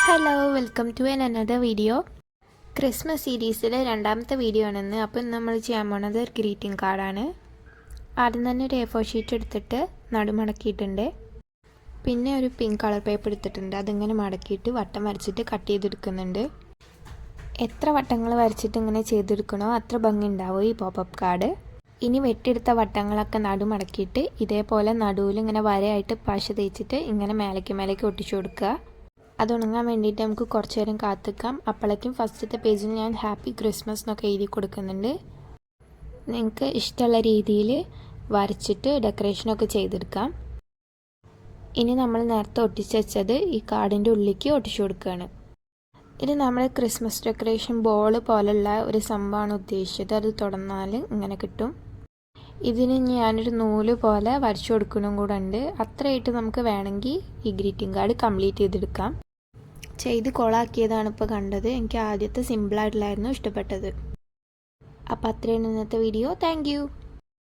Hello welcome to another video. Christmas സീരീസിലെ രണ്ടാമത്തെ video ആണെന്ന്. അപ്പം നമ്മൾ ചെയ്യാൻ പോണത് ഒരു ഗ്രീറ്റിംഗ് കാർഡാണ്. ആദ്യം തന്നെ ഒരു A4 ഷീറ്റ് എടുത്തിട്ട് നടുമടക്കിയിട്ടുണ്ട്. പിന്നെ ഒരു പിങ്ക് കളർ പേപ്പർ എടുത്തിട്ടുണ്ട്. അതിങ്ങനെ മടക്കിയിട്ട് വട്ടം വരച്ചിട്ട് കട്ട് ചെയ്തെടുക്കുന്നുണ്ട്. എത്ര വട്ടങ്ങൾ വരച്ചിട്ട് ഇങ്ങനെ ചെയ്തെടുക്കണോ അത്ര ഭംഗി ഉണ്ടാവും ഈ പോപ്പപ്പ് കാർഡ്. ഇനി വെട്ടിയെടുത്ത വട്ടങ്ങളൊക്കെ നടുമടക്കിയിട്ട് ഇതേപോലെ നടുവിൽ ഇങ്ങനെ വരയായിട്ട് പശ തേച്ചിട്ട് ഇങ്ങനെ മേലേക്ക് ഒട്ടിച്ചു കൊടുക്കുക. അത് ഉണങ്ങാൻ വേണ്ടിയിട്ട് നമുക്ക് കുറച്ച് നേരം കാത്തിക്കാം. അപ്പോഴേക്കും ഫസ്റ്റത്തെ പേജിൽ ഞാൻ ഹാപ്പി ക്രിസ്മസ് എന്നൊക്കെ എഴുതി കൊടുക്കുന്നുണ്ട്. നിങ്ങൾക്ക് ഇഷ്ടമുള്ള രീതിയിൽ വരച്ചിട്ട് ഡെക്കറേഷനൊക്കെ ചെയ്തെടുക്കാം. ഇനി നമ്മൾ നേരത്തെ ഒട്ടിച്ച് വെച്ചത് ഈ കാർഡിൻ്റെ ഉള്ളിലേക്ക് ഒട്ടിച്ചു കൊടുക്കുകയാണ്. ഇത് നമ്മൾ ക്രിസ്മസ് ഡെക്കറേഷൻ ബോൾ പോലുള്ള ഒരു സംഭവമാണ് ഉദ്ദേശിച്ചത്. അത് തുടർന്നാൽ ഇങ്ങനെ കിട്ടും. ഇതിന് ഞാനൊരു നൂല് പോലെ വരച്ചു കൊടുക്കണം കൂടെ ഉണ്ട്. അത്രയായിട്ട് നമുക്ക് വേണമെങ്കിൽ ഈ ഗ്രീറ്റിംഗ് കാർഡ് കംപ്ലീറ്റ് ചെയ്തെടുക്കാം. ചെയ്ത് കൊളാക്കിയതാണ് ഇപ്പോൾ കണ്ടത്. എനിക്ക് ആദ്യത്തെ സിമ്പിളായിട്ടുള്ളായിരുന്നു ഇഷ്ടപ്പെട്ടത്. അപ്പോൾ അത്രയാണ് ഇന്നത്തെ വീഡിയോ. താങ്ക്